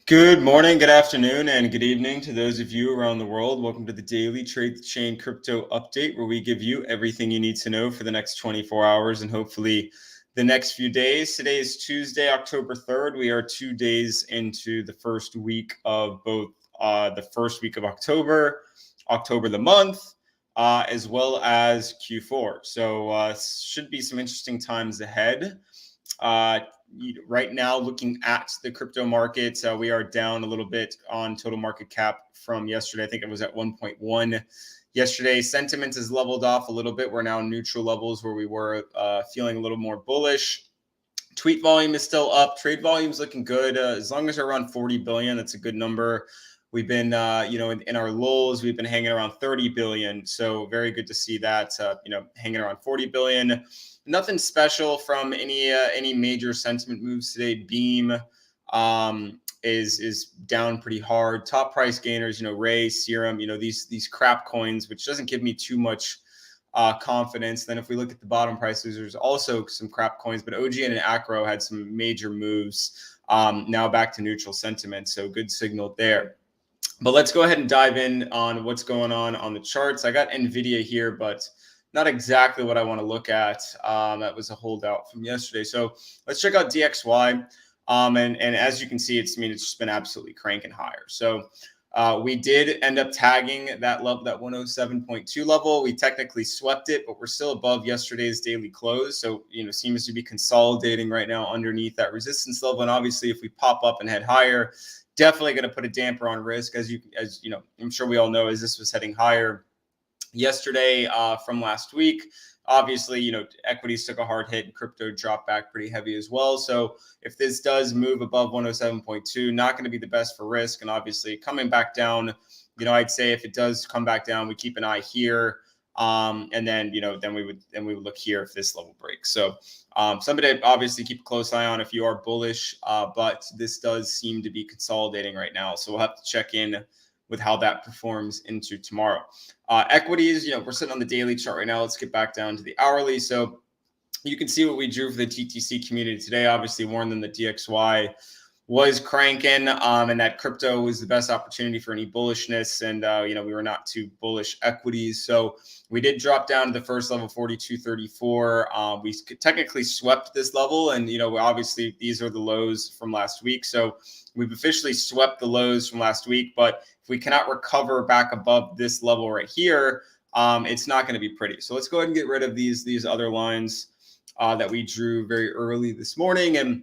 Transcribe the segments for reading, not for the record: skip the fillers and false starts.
Good morning, good afternoon, and good evening to those of you around the world. Welcome to the daily Trade the Chain crypto update, where we give you everything you need to know for the next 24 hours and hopefully the next few days. Today is Tuesday, October 3rd. We are 2 days into the first week of both the first week of October the month, as well as Q4. So should be some interesting times ahead. Uh, right now, looking at the crypto markets, we are down a little bit on total market cap from yesterday. I think it was at 1.1 yesterday. Sentiment has leveled off a little bit. We're now neutral levels where we were feeling a little more bullish. Tweet volume is still up. Trade volume is looking good. As long as we're around 40 billion, that's a good number. We've been, in our lulls, we've been hanging around 30 billion. So very good to see that, hanging around 40 billion. Nothing special from any major sentiment moves today. Beam is down pretty hard. Top price gainers, Ray, Serum, these crap coins, which doesn't give me too much confidence. Then if we look at the bottom prices, there's also some crap coins, but OGN and Acro had some major moves. Now back to neutral sentiment, so good signal there. But let's go ahead and dive in on what's going on the charts. I got NVIDIA here, but not exactly what I want to look at. That was a holdout from yesterday. So let's check out DXY. And as you can see, it's just been absolutely cranking higher. So we did end up tagging that level, that 107.2 level. We technically swept it, but we're still above yesterday's daily close. So, seems to be consolidating right now underneath that resistance level. And obviously, if we pop up and head higher, definitely going to put a damper on risk, as I'm sure we all know, as this was heading higher yesterday from last week. Obviously, equities took a hard hit and crypto dropped back pretty heavy as well. So if this does move above 107.2, not going to be the best for risk. And obviously coming back down, I'd say if it does come back down, we keep an eye here. And then, then we would look here if this level breaks. So somebody to obviously keep a close eye on if you are bullish, but this does seem to be consolidating right now. So we'll have to check in with how that performs into tomorrow. Equities, we're sitting on the daily chart right now. Let's get back down to the hourly. So you can see what we drew for the TTC community today. Obviously, warned them that DXY was cranking, and that crypto was the best opportunity for any bullishness. And, we were not too bullish equities. So we did drop down to the first level, 42.34. We technically swept this level. And, obviously these are the lows from last week. So we've officially swept the lows from last week. But if we cannot recover back above this level right here, it's not going to be pretty. So let's go ahead and get rid of these other lines that we drew very early this morning. And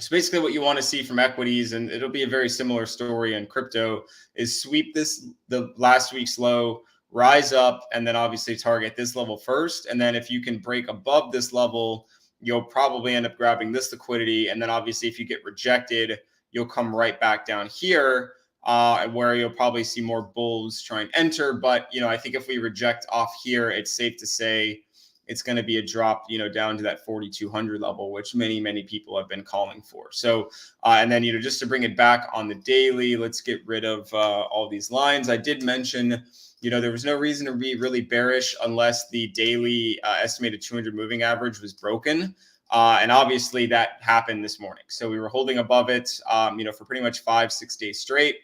so basically what you want to see from equities, and it'll be a very similar story in crypto, is sweep the last week's low, rise up, and then obviously target this level first. And then if you can break above this level, you'll probably end up grabbing this liquidity. And then obviously if you get rejected, you'll come right back down here, where you'll probably see more bulls try and enter. But, I think if we reject off here, it's safe to say it's going to be a drop, down to that 4,200 level, which many people have been calling for. So, and then, just to bring it back on the daily, let's get rid of all these lines. I did mention, there was no reason to be really bearish unless the daily estimated 200 moving average was broken. And obviously that happened this morning. So we were holding above it, for pretty much 5-6 days straight,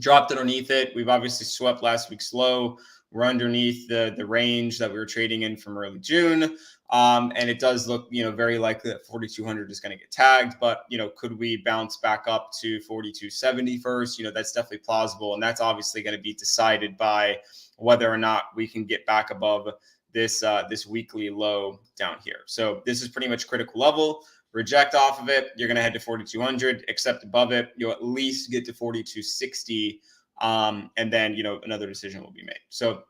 dropped underneath it. We've obviously swept last week's low. We're underneath the range that we were trading in from early June. And it does look, very likely that 4,200 is going to get tagged. But, could we bounce back up to 4,270 first? That's definitely plausible. And that's obviously going to be decided by whether or not we can get back above this weekly low down here. So this is pretty much critical level. Reject off of it, you're going to head to 4,200. Accept above it, you'll at least get to 4,260. And then, another decision will be made. So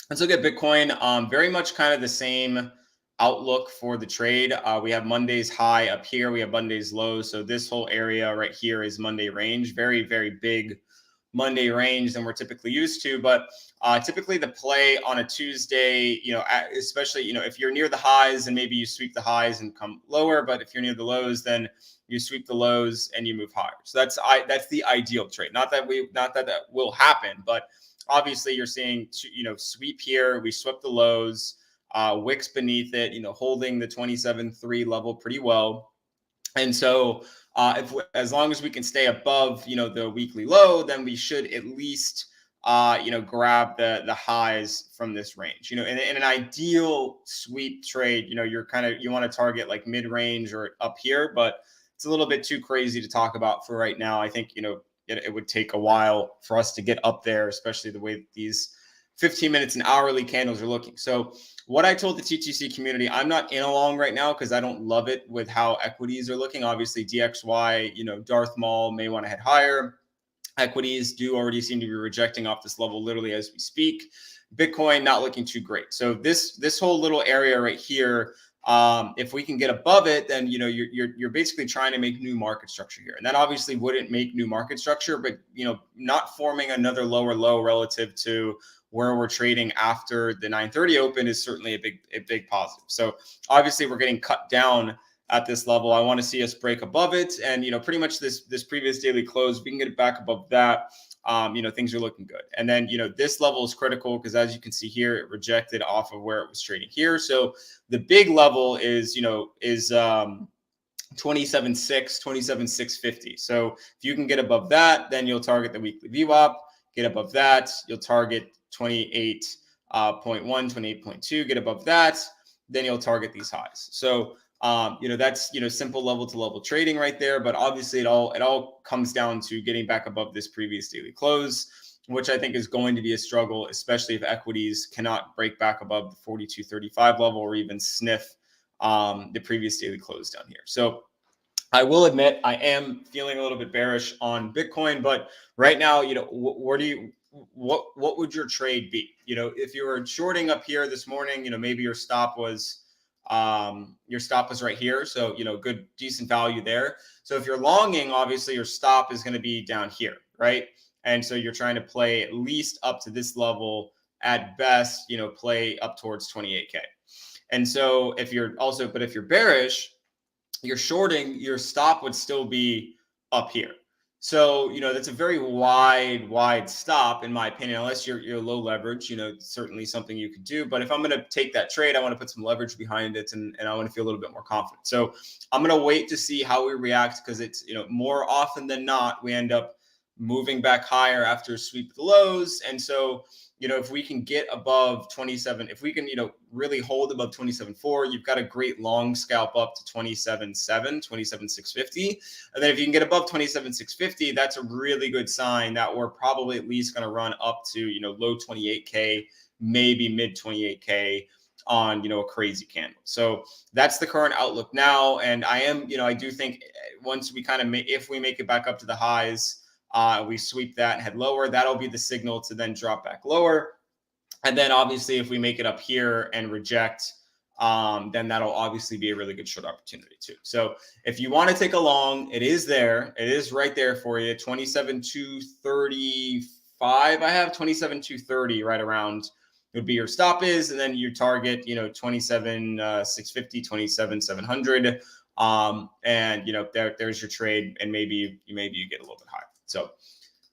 let's look at Bitcoin. Very much kind of the same outlook for the trade. We have Monday's high up here. We have Monday's low. So this whole area right here is Monday range. Very, very big Monday range than we're typically used to. But typically the play on a Tuesday, especially, if you're near the highs and maybe you sweep the highs and come lower. But if you're near the lows, then you sweep the lows and you move higher. So that's the ideal trade. Not that that will happen, but obviously you're seeing, sweep here. We swept the lows, wicks beneath it, holding the 27.3 level pretty well. And so As long as we can stay above, the weekly low, then we should at least, grab the highs from this range. In an ideal sweep trade, you want to target like mid range or up here, but it's a little bit too crazy to talk about for right now. I think, it would take a while for us to get up there, especially the way these 15 minutes and hourly candles are looking. So what I told the TTC community, I'm not in a long right now because I don't love it with how equities are looking. Obviously, DXY, Darth Maul may want to head higher. Equities do already seem to be rejecting off this level literally as we speak. Bitcoin not looking too great. So this whole little area right here, if we can get above it, then you're basically trying to make new market structure here, and that obviously wouldn't make new market structure, but not forming another lower low relative to where we're trading after the 9:30 open is certainly a big positive. So obviously we're getting cut down at this level. I want to see us break above it, and pretty much this previous daily close, we can get it back above that. Things are looking good. And then, this level is critical because as you can see here, it rejected off of where it was trading here. So the big level is 27.6, 27.650. So if you can get above that, then you'll target the weekly VWAP. Get above that, you'll target 28.1, 28.2. Get above that, then you'll target these highs. So that's simple level to level trading right there. But obviously it all comes down to getting back above this previous daily close, which I think is going to be a struggle, especially if equities cannot break back above the 42.35 level or even sniff the previous daily close down here. So I will admit I am feeling a little bit bearish on Bitcoin, but right now, what would your trade be? If you were shorting up here this morning, maybe your stop was right here. So, good, decent value there. So if you're longing, obviously your stop is going to be down here, right? And so you're trying to play at least up to this level, at best, play up towards 28K. And so if you're bearish, you're shorting, your stop would still be up here. So, that's a very wide stop, in my opinion, unless you're low leverage, certainly something you could do. But if I'm going to take that trade, I want to put some leverage behind it, and I want to feel a little bit more confident. So I'm going to wait to see how we react, because it's, more often than not, we end up moving back higher after a sweep of the lows. And so, if we can get above 27, if we can, really hold above 27.4, you've got a great long scalp up to 27.7, 27.650. And then if you can get above 27.650, that's a really good sign that we're probably at least going to run up to, low 28K, maybe mid 28K on, a crazy candle. So that's the current outlook now. And I do think once we if we make it back up to the highs, we sweep that and head lower, that'll be the signal to then drop back lower. And then obviously if we make it up here and reject, then that'll obviously be a really good short opportunity too. So if you want to take a long, it is there. It is right there for you. 27,235. I have 27,230 right around would be your stop is. And then you target, 27,650, 27,700. And there's your trade, and maybe you get a little bit higher. So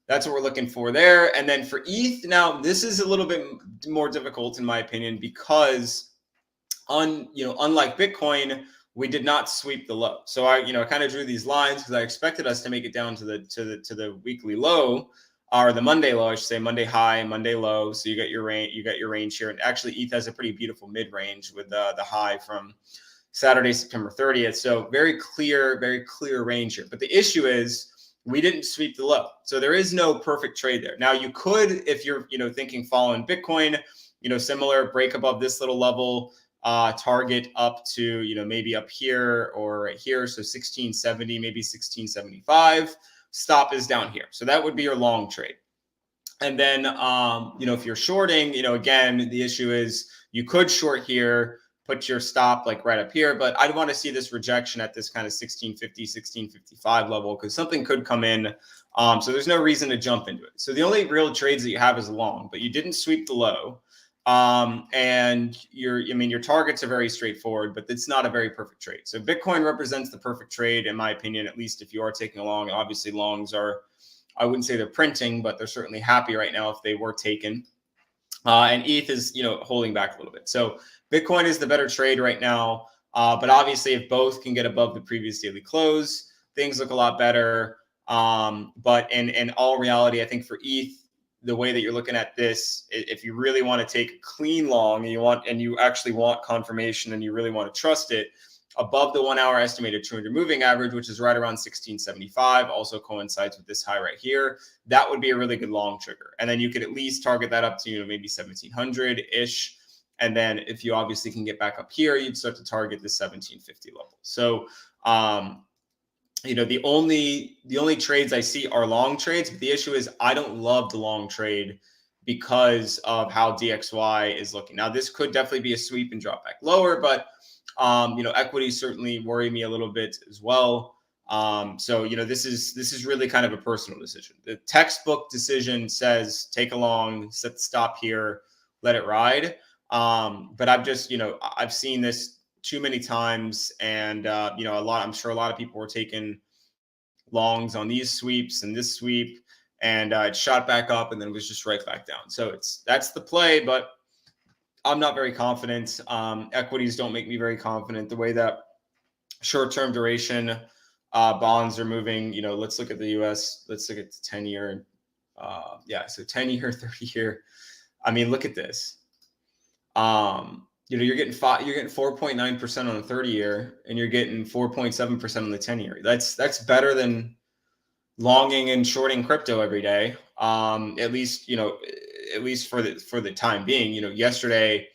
that's what we're looking for there. And then for ETH, now this is a little bit more difficult in my opinion, because unlike Bitcoin, we did not sweep the low. So I kind of drew these lines because I expected us to make it down to the weekly low, or the Monday low, I should say, Monday high, Monday low. So you got your range here. And actually ETH has a pretty beautiful mid range with the high from Saturday, September 30th. So very clear range here. But the issue is, we didn't sweep the low. So there is no perfect trade there. Now you could, if you're, thinking following Bitcoin, similar, break above this little level, target up to, maybe up here or right here. So 1670, maybe 1675, stop is down here. So that would be your long trade. And then, if you're shorting, again, the issue is you could short here, put your stop like right up here, but I'd want to see this rejection at this kind of 1650, 1655 level, because something could come in. So there's no reason to jump into it. So the only real trades that you have is long, but you didn't sweep the low. And your targets are very straightforward, but it's not a very perfect trade. So Bitcoin represents the perfect trade, in my opinion, at least if you are taking a long. Obviously longs are, I wouldn't say they're printing, but they're certainly happy right now if they were taken. And ETH is, holding back a little bit. So Bitcoin is the better trade right now. But obviously if both can get above the previous daily close, things look a lot better. But in all reality, I think for ETH, the way that you're looking at this, if you really want to take a clean long and you actually want confirmation and you really want to trust it, above the 1 hour estimated 200 moving average, which is right around 1675, also coincides with this high right here. That would be a really good long trigger. And then you could at least target that up to, maybe 1700 ish. And then if you obviously can get back up here, you'd start to target the 1750 level. So, the only trades I see are long trades, but the issue is I don't love the long trade because of how DXY is looking. Now, this could definitely be a sweep and drop back lower, but equities certainly worry me a little bit as well. So this is really kind of a personal decision. The textbook decision says take a long, set the stop here, let it ride. But I've seen this too many times, and I'm sure a lot of people were taking longs on these sweeps and this sweep, and it shot back up and then it was just right back down. So that's the play, but I'm not very confident. Equities don't make me very confident. The way that short-term duration bonds are moving, let's look at the US. Let's look at the 10-year. So 10-year, 30-year. I mean, look at this. You're getting 4.9% on the 30-year, and you're getting 4.7% on the 10-year. That's better than longing and shorting crypto every day. At least for the time being. Yesterday,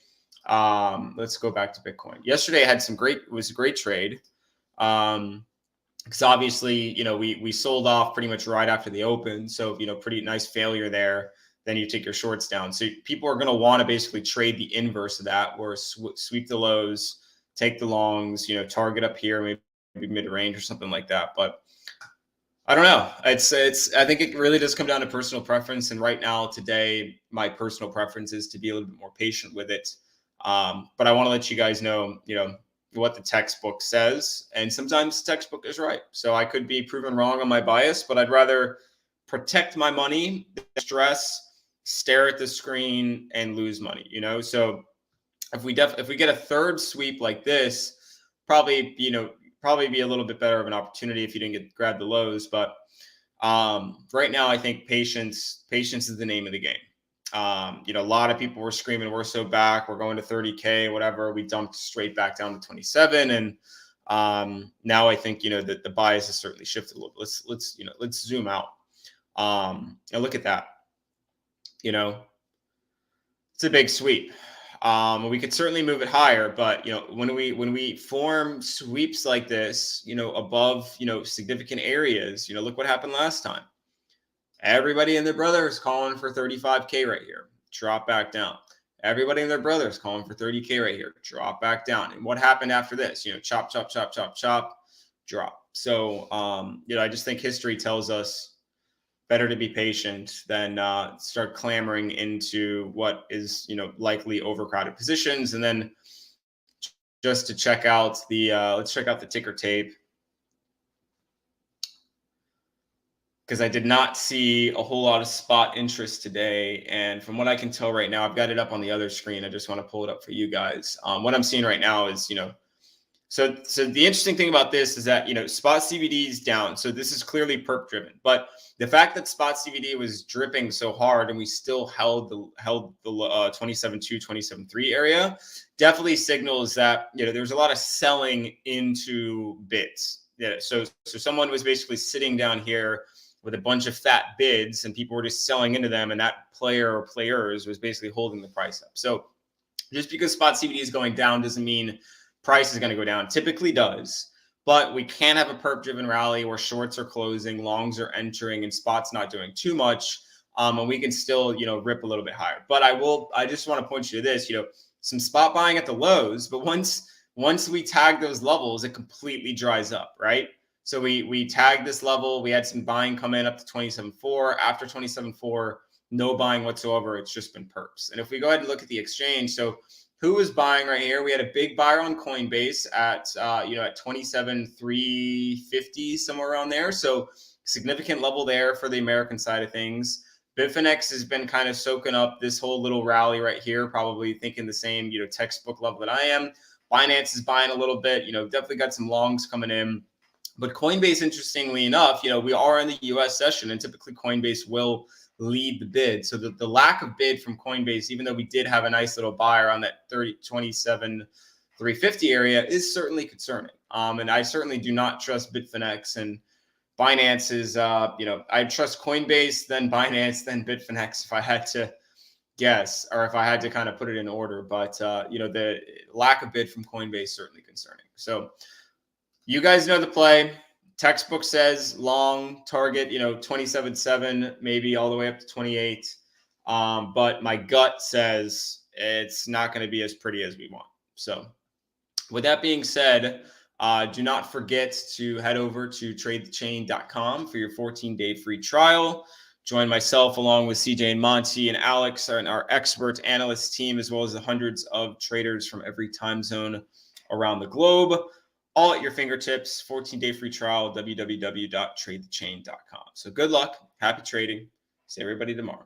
let's go back to Bitcoin. Yesterday it was a great trade. Because obviously, we sold off pretty much right after the open. So, pretty nice failure there. Then you take your shorts down. So people are going to want to basically trade the inverse of that, where sweep the lows, take the longs, target up here, maybe mid-range or something like that. But I don't know. I think it really does come down to personal preference. And right now, today, my personal preference is to be a little bit more patient with it. But I want to let you guys know, what the textbook says. And sometimes the textbook is right. So I could be proven wrong on my bias, but I'd rather protect my money, stress, stare at the screen, and lose money. So if we get a third sweep like this, probably be a little bit better of an opportunity if you didn't grab the lows. But right now, I think patience is the name of the game. A lot of people were screaming, we're so back, we're going to 30K, whatever. We dumped straight back down to 27. And now I think, that the bias has certainly shifted a little bit. Let's zoom out. And look at that. It's a big sweep. We could certainly move it higher, but when we form sweeps like this, above significant areas, look what happened last time. Everybody and their brother is calling for 35K right here. Drop back down. Everybody and their brother is calling for 30K right here. Drop back down. And what happened after this? Chop, chop, chop, chop, chop, drop. So I just think history tells us better to be patient than start clamoring into what is, likely overcrowded positions. And then just to check out let's check out the ticker tape, because I did not see a whole lot of spot interest today. And from what I can tell right now, I've got it up on the other screen. I just want to pull it up for you guys. What I'm seeing right now is, so the interesting thing about this is that, spot CBD is down. So this is clearly perp driven, but the fact that spot CBD was dripping so hard and we still held the 27.2, 27.3 area definitely signals that, there's a lot of selling into bids. So someone was basically sitting down here with a bunch of fat bids and people were just selling into them, and that player or players was basically holding the price up. So just because spot CBD is going down doesn't mean price is going to go down. Typically does, but we can have a perp driven rally where shorts are closing, longs are entering, and spot's not doing too much. And we can still, rip a little bit higher. But I just want to point you to this, some spot buying at the lows, but once we tag those levels, it completely dries up, right? So we tagged this level. We had some buying come in up to 27.4. After 27.4, no buying whatsoever. It's just been perps. And if we go ahead and look at the exchange, so who was buying right here? We had a big buyer on Coinbase at 27,350, somewhere around there. So significant level there for the American side of things. Bitfinex has been kind of soaking up this whole little rally right here, probably thinking the same, textbook level that I am. Binance is buying a little bit, definitely got some longs coming in. But Coinbase, interestingly enough, we are in the US session, and typically Coinbase will lead the bid. So the lack of bid from Coinbase, even though we did have a nice little buy around that 27,350 area, is certainly concerning. And I certainly do not trust Bitfinex, and Binance is, I trust Coinbase, then Binance, then Bitfinex if I had to guess, or if I had to kind of put it in order. But, the lack of bid from Coinbase certainly concerning. So you guys know the play. Textbook says long target, 27.7, maybe all the way up to 28. But my gut says it's not going to be as pretty as we want. So with that being said, do not forget to head over to tradethechain.com for your 14-day free trial. Join myself along with CJ and Monte and Alex and our expert analyst team, as well as the hundreds of traders from every time zone around the globe, all at your fingertips. 14-day free trial, www.tradethechain.com. So good luck. Happy trading. See everybody tomorrow.